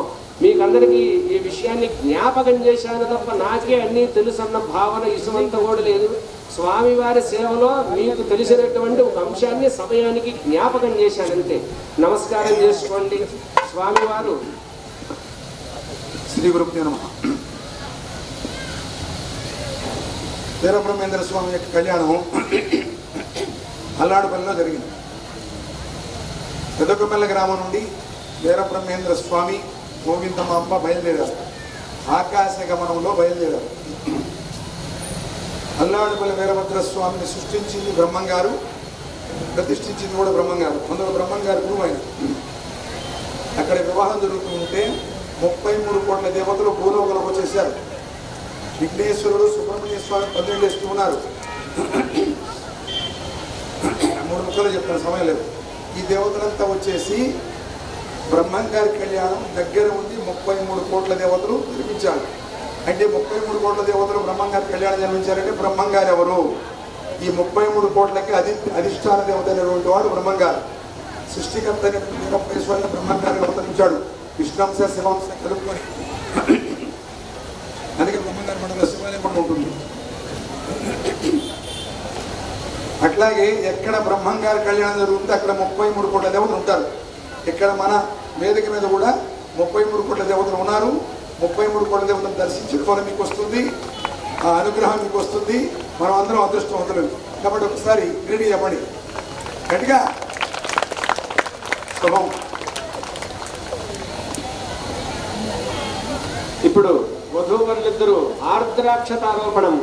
మీకందరికీ ఈ విషయాన్ని జ్ఞాపకం చేశాను తప్ప నాకే అన్నీ తెలుసన్న భావన ఇసుమంత కూడా లేదు. స్వామివారి సేవలో మీకు తెలిసినటువంటి ఒక అంశాన్ని సమయానికి జ్ఞాపకం చేశానంతే. నమస్కారం చేసుకోండి. స్వామివారు శ్రీ గురుభ్యో నమః. వీరబ్రహ్మేంద్ర స్వామి యొక్క కళ్యాణం అల్లాడుపల్లిలో జరిగింది. పెదకొమ్మెల్ల గ్రామం నుండి వీరబ్రహ్మేంద్ర స్వామి, గోవిందమాంబ బయలుదేరారు. ఆకాశ గమనంలో బయలుదేరారు. అల్లాడుపల్లి వీరభద్రస్వామిని సృష్టించింది బ్రహ్మంగారు, ప్రతిష్ఠించింది కూడా బ్రహ్మంగారు. అందులో బ్రహ్మంగారు గురువు ఆయన. అక్కడ వివాహం జరుగుతూ ఉంటే 33 కోట్ల దేవతలు భూలోకంలోకి వచ్చేసారు. విఘ్నేశ్వరుడు, సుబ్రహ్మణ్య స్వామి 12 వేస్తూ ఉన్నారు. 3 ముక్కలు చెప్తాను, సమయం లేదు. ఈ దేవతలంతా వచ్చేసి బ్రహ్మంగారి కళ్యాణం దగ్గర ఉంది. 33 కోట్ల దేవతలు నిర్మించారు. అంటే 33 కోట్ల దేవతలు బ్రహ్మంగారి కళ్యాణం నిర్మించారంటే బ్రహ్మంగారు ఎవరు? ఈ 33 కోట్లకి అధిష్టాన దేవత అయినటువంటి వాడు బ్రహ్మంగారు. సృష్టికర్త వీరభద్రేశ్వరుని బ్రహ్మంగారు అవతరించాడు. విష్ణుంశ శివాంశ కలుపుకొని. అందుకే బ్రహ్మంగారి మండల శివాలయం కూడా ఉంటుంది. అట్లాగే ఎక్కడ బ్రహ్మంగారి కళ్యాణం జరుగుతుంటే అక్కడ 33 కోట్ల దేవతలు ఉంటారు. ఇక్కడ మన వేదిక మీద కూడా 33 కోట్ల దేవతలు ఉన్నారు. 33 కోట్ల దేవతలు దర్శించిన ఫలం మీకు వస్తుంది, ఆ అనుగ్రహం మీకు వస్తుంది. మనం అందరం అదృష్టవంతులు. కాబట్టి ఒకసారి రెడీ చెప్పండి గట్టిగా. శుభం. ఇప్పుడు వధూవరులిద్దరూ ఆర్ద్రాక్షతారోపణం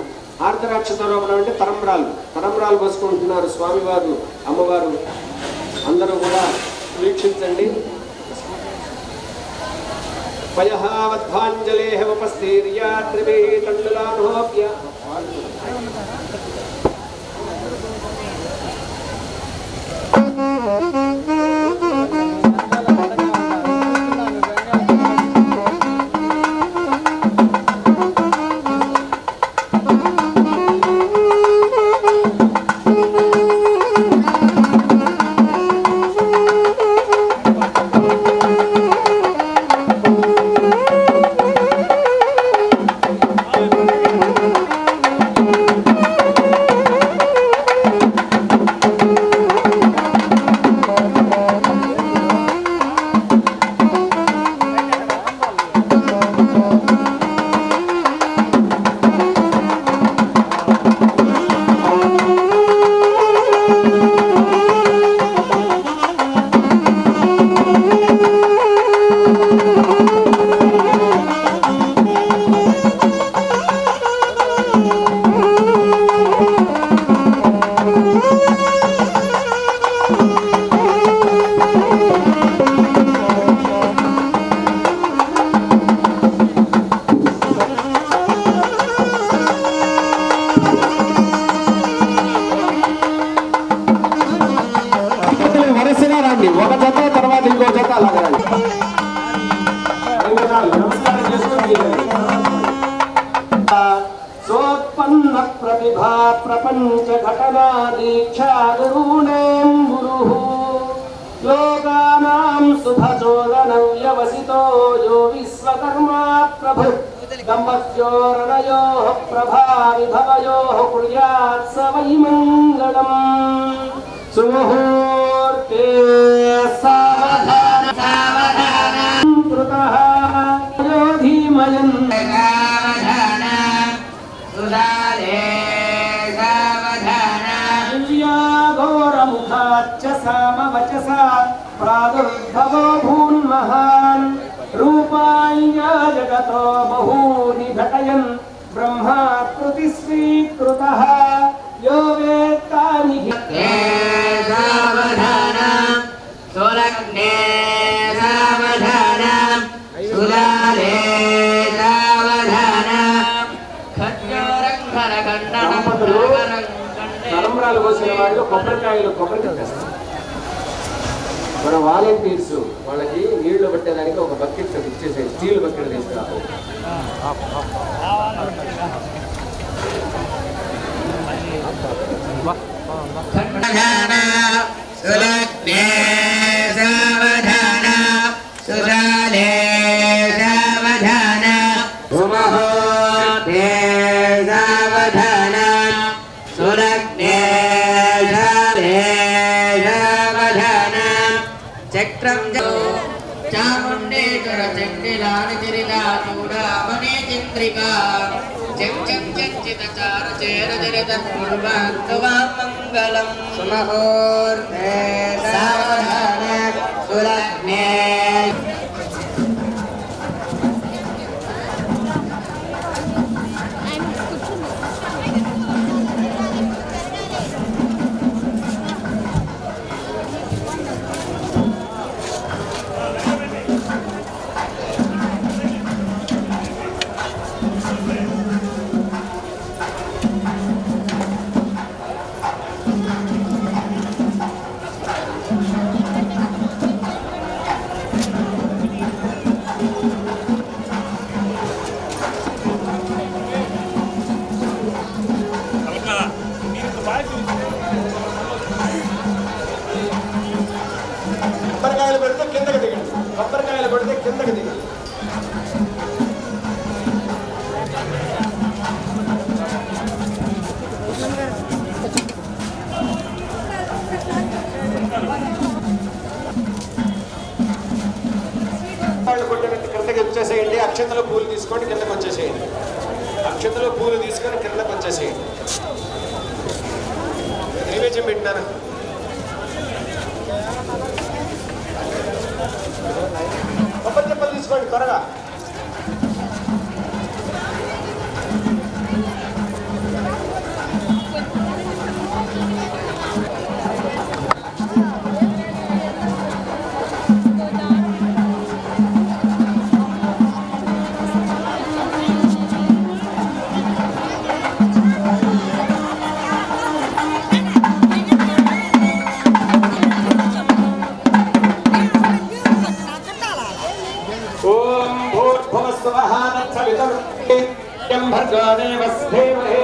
అంటే తరంబ్రాలు పోసుకుంటున్నారు. స్వామివారు, అమ్మవారు అందరూ కూడా వీక్షించండి. పయహావధ్వాంజలేహ ఉపస్థీర్యా త్రిభిః తండులానోప్య అలాగే రండి, ఒక జత తర్వాత ఇంకో జత అలాగే రండి. నమస్కారం చేసుకోండి. సోత్పన్న ప్రతిభా ప్రపంచ ఘటనా దీక్షా గురుణేం గురు లోకానాం శుభచోదనం వ్యవసితో యో విశ్వకర్మా ప్రభు దంపత్యోరణయోః ప్రభావిభవయోః కుర్యాత్ స వై మంగళం. సుముహూర్తే సావధాన కృతః యోధీమయన్ ఘోరముఖాచ్చ సామవచసా ప్రాదుర్భవో భూన్మహాన్ రూపాయ జగతో బహూని ఘటయన్ బ్రహ్మాకృతి స్వీకృతః యో వేత్తాని సావధాన సులగ్నే సావధాన సులాలే సావధాన ఖడ్గరంగర ఖండనం తలంబ్రాలు పోసిన వాళ్ళు కొబ్బరికాయలు తెస్తారు. మన వాలంటీర్స్ వాళ్ళకి నీళ్లు పట్టేదానికి ఒక బకెట్ ఇచ్చేసాయి, స్టీల్ బకెట్ తీసుకురావు. ఖండన సులగ్నే సావధాన సులాలే సావధాన సుమహోతే సావధాన సులగ్నే సావధాన చక్రం చాముండేశ్వర చండిలాని చిరిదాచూడామణి చంద్రికా చంచిత చేర చరిత మంగళం సుమహోర్తే సావధాన సులగ్నే కొబ్బరికాయలు పెడితే కిందకి దిగండి, కొబ్బరికాయలు పెడితే కిందకి దిగండి. కొట్టినట్టు కిందకి వచ్చేసేయండి. అక్షతలో పూలు తీసుకొని కిందకి వచ్చేసేయండి. అక్షతలో పూలు తీసుకొని కిందకి వచ్చేసేయండి. నైవేద్యం పెట్టినాను. కొబ్బరి చెప్పలు తీసుకోండి త్వరగా. ఓం భూర్భువస్సువః తత్సవితుర్వరేణ్యం భర్గో దేవస్య ధీమహి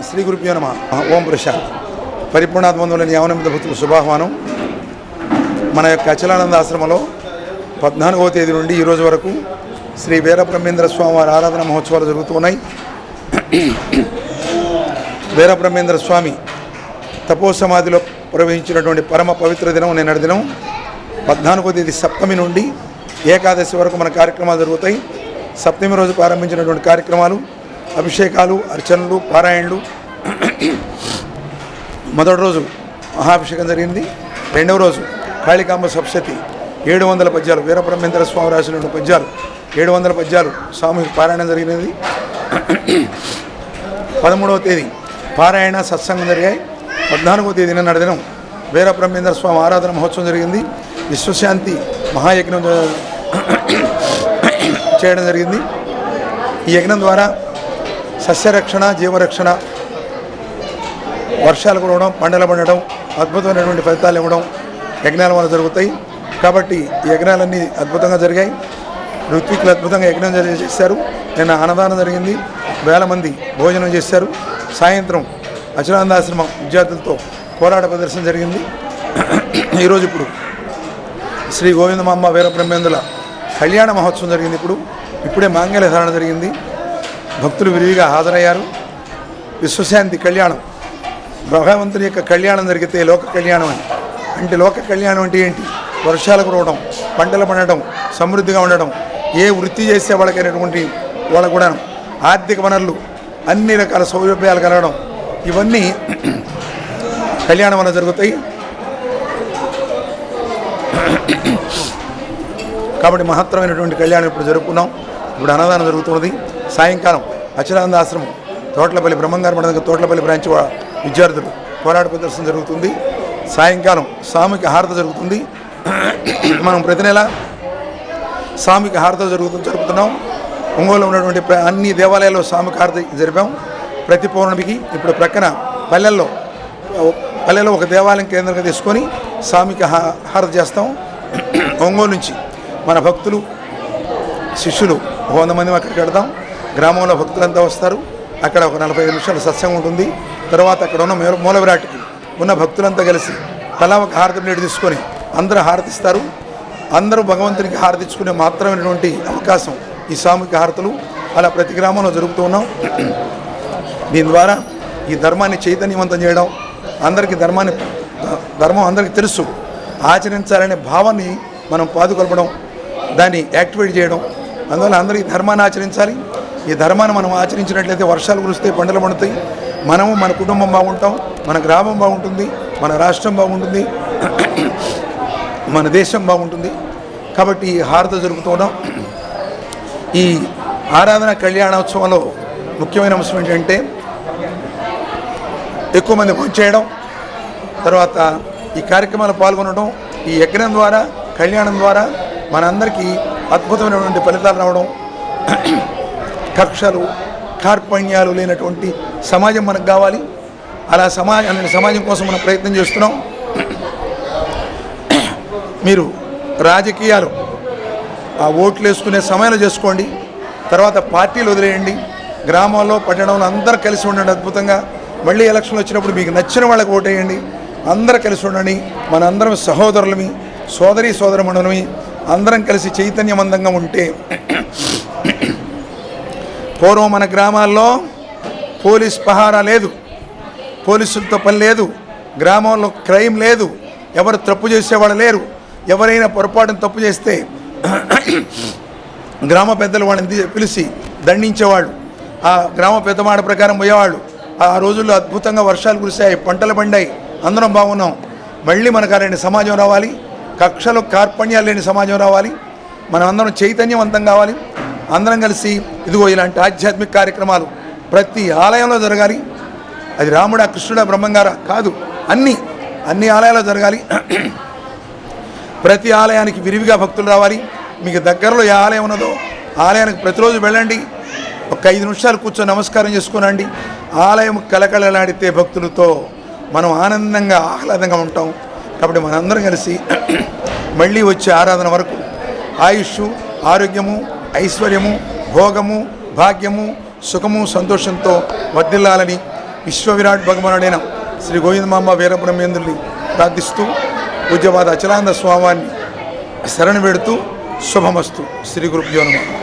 శ్రీ గురుభ్యో నమః. ఓం ప్రశాంత్ పరిపూర్ణాత్మందులని యావనమిత భక్తులు శుభాహ్వానం. మన యొక్క అచలానంద ఆశ్రమంలో 14వ తేదీ నుండి ఈరోజు వరకు శ్రీ వీరబ్రహ్మేంద్ర స్వామి వారి ఆరాధన మహోత్సవాలు జరుగుతున్నాయి. వీరబ్రహ్మేంద్ర స్వామి తపోసమాధిలో ప్రవహించినటువంటి పరమ పవిత్ర దినం నిన్నటి దినం. 14వ తేదీ సప్తమి నుండి ఏకాదశి వరకు మన కార్యక్రమాలు జరుగుతాయి. సప్తమి రోజు ప్రారంభించినటువంటి కార్యక్రమాలు అభిషేకాలు, అర్చనలు, పారాయణలు. మొదటి రోజు మహాభిషేకం జరిగింది. రెండవ రోజు కాళికాంబ సప్తశతి 700 పద్యాలు వీరబ్రహ్మేంద్ర స్వామి రాసిన పద్యాలు 700 పద్యాలు సామూహిక పారాయణం జరిగినది. 13వ తేదీ పారాయణ సత్సంగం జరిగాయి. 14వ తేదీ నిన్న దినం వీరబ్రహ్మేంద్ర స్వామి ఆరాధన మహోత్సవం జరిగింది. విశ్వశాంతి మహాయజ్ఞం చేయడం జరిగింది. ఈ యజ్ఞం ద్వారా సస్యరక్షణ, జీవరక్షణ, వర్షాలు కురవడం, పంటలు పండడం, అద్భుతమైనటువంటి ఫలితాలు ఇవ్వడం యజ్ఞాల వల్ల జరుగుతాయి. కాబట్టి ఈ యజ్ఞాలన్నీ అద్భుతంగా జరిగాయి. ఋత్వికులు అద్భుతంగా యజ్ఞం చేశారు. నిన్న అన్నదానం జరిగింది. 1000 మంది భోజనం చేశారు. సాయంత్రం అచలానందాశ్రమం విద్యార్థులతో పోరాట ప్రదర్శన జరిగింది. ఈరోజు ఇప్పుడు శ్రీ గోవిందమాంబ వీరబ్రహ్మేంద్రుల కళ్యాణ మహోత్సవం జరిగింది. ఇప్పుడే మాంగళ్య ధారణ జరిగింది. భక్తులు విరివిగా హాజరయ్యారు. విశ్వశాంతి కళ్యాణం, భగవంతుని యొక్క కళ్యాణం జరిగితే లోక కళ్యాణం అని. అంటే లోక కళ్యాణం అంటే ఏంటి? వర్షాలు కురవడం, పంటలు పండడం, సమృద్ధిగా ఉండడం, ఏ వృత్తి చేసే వాళ్ళకైనటువంటి వాళ్ళకు కూడా ఆర్థిక వనరులు, అన్ని రకాల సౌలభ్యాలు కలగడం, ఇవన్నీ కళ్యాణం వల్ల జరుగుతాయి. కాబట్టి మహత్తరమైనటువంటి కళ్యాణం ఇప్పుడు జరుపుకున్నాం. ఇప్పుడు అన్నదానం జరుగుతున్నది. సాయంకాలం అచలానంద ఆశ్రమం తోట్లపల్లి బ్రహ్మంగారు మండలం తోట్లపల్లి బ్రాంచ్ విద్యార్థులు పోరాట ప్రదర్శన జరుగుతుంది. సాయంకాలం సామూహిక హారతి జరుగుతుంది. మనం ప్రతి నెల సామూహిక హారతి జరుపుతున్నాం. ఒంగోలులో ఉన్నటువంటి అన్ని దేవాలయాల్లో సామూహిక హారతి జరిపాం. ప్రతి పౌర్ణమికి ఇప్పుడు ప్రక్కన పల్లెల్లో ఒక దేవాలయం కేంద్రంగా తీసుకొని సామూహిక హారతి చేస్తాం. ఒంగోలు నుంచి మన భక్తులు, శిష్యులు 100 మంది అక్కడికి వెళతాం. గ్రామంలో భక్తులంతా వస్తారు. అక్కడ ఒక 45 నిమిషాల సత్సంగం ఉంటుంది. తర్వాత అక్కడ ఉన్న మూల విరాట్కి ఉన్న భక్తులంతా కలిసి తలా ఒక హారతి ప్లేట్ తీసుకొని అందరూ హారతిస్తారు. అందరూ భగవంతునికి హారతించుకునే మాత్రమైనటువంటి అవకాశం ఈ సామూహిక హారతులు. అలా ప్రతి గ్రామంలో జరుపుతూ ఉన్నాం. దీని ద్వారా ఈ ధర్మాన్ని చైతన్యవంతం చేయడం, అందరికీ ధర్మం అందరికీ తెలుసు, ఆచరించాలనే భావాన్ని మనం పాదుకొల్పడం, దాన్ని యాక్టివేట్ చేయడం. అందువల్ల అందరూ ఈ ధర్మాన్ని ఆచరించాలి. ఈ ధర్మాన్ని మనం ఆచరించినట్లయితే వర్షాలు కురుస్తాయి, పంటలు పండుతాయి, మనము మన కుటుంబం బాగుంటాం, మన గ్రామం బాగుంటుంది, మన రాష్ట్రం బాగుంటుంది, మన దేశం బాగుంటుంది. కాబట్టి ఈ హారతి జరుపుతున్నాం. ఈ ఆరాధన కళ్యాణోత్సవంలో ముఖ్యమైన అంశం ఏంటంటే ఎక్కువ మంది భోజనం చేయడం, తర్వాత ఈ కార్యక్రమాలు పాల్గొనడం, ఈ యజ్ఞం ద్వారా, కళ్యాణం ద్వారా మనందరికీ అద్భుతమైనటువంటి ఫలితాలు రావడం, కక్షలు, కార్పణ్యాలు లేనటువంటి సమాజం మనకు కావాలి. అలా సమాజం కోసం మనం ప్రయత్నం చేస్తున్నాం. మీరు రాజకీయాలు ఆ ఓట్లు వేసుకునే సమయంలో చేసుకోండి. తర్వాత పార్టీలు వదిలేయండి. గ్రామాల్లో, పట్టణంలో అందరూ కలిసి ఉండండి అద్భుతంగా. మళ్ళీ ఎలక్షన్లు వచ్చినప్పుడు మీకు నచ్చిన వాళ్ళకి ఓటేయండి. అందరూ కలిసి ఉండండి. మనందరం సహోదరులమి, సోదరమణులమి, అందరం కలిసి చైతన్యవంతంగా ఉంటే. పూర్వం మన గ్రామాల్లో పోలీస్ పహారా లేదు, పోలీసులతో పని లేదు, గ్రామంలో క్రైమ్ లేదు, ఎవరు తప్పు చేసేవాళ్ళు లేరు. ఎవరైనా పొరపాటున తప్పు చేస్తే గ్రామ పెద్దలు వాళ్ళని పిలిచి దండించేవాళ్ళు. ఆ గ్రామ పెద్ద మాట ప్రకారం పోయేవాళ్ళు. ఆ రోజుల్లో అద్భుతంగా వర్షాలు కురిశాయి, పంటలు పండాయి, అందరం బాగున్నాం. మళ్ళీ మనకు అలాంటి సమాజం రావాలి. కక్షలు, కార్పణ్యాలు లేని సమాజం రావాలి. మనం అందరం చైతన్యవంతం కావాలి. అందరం కలిసి ఇదిగో ఇలాంటి ఆధ్యాత్మిక కార్యక్రమాలు ప్రతి ఆలయంలో జరగాలి. అది రాముడా, కృష్ణుడా, బ్రహ్మంగారా కాదు, అన్ని ఆలయాల్లో జరగాలి. ప్రతి ఆలయానికి విరివిగా భక్తులు రావాలి. మీకు దగ్గరలో ఏ ఆలయం ఉన్నదో ఆలయానికి ప్రతిరోజు వెళ్ళండి. ఒక 5 నిమిషాలు కూర్చొని నమస్కారం చేసుకునండి. ఆలయం కలకలలాడితే భక్తులతో మనం ఆనందంగా, ఆహ్లాదంగా ఉంటాం. కాబట్టి మనందరం కలిసి మళ్ళీ వచ్చే ఆరాధన వరకు ఆయుష్, ఆరోగ్యము, ఐశ్వర్యము, భోగము, భాగ్యము, సుఖము, సంతోషంతో వర్ధిల్లాలని విశ్వవిరాట్ భగవానుడైన శ్రీ గోవిందమాంబ వీరబ్రహ్మేంద్రుని ప్రార్థిస్తూ పూజ్యపాద అచలానంద స్వామివారిని శరణు వేడుతూ శుభమస్తు. శ్రీ గురుభ్యో నమః.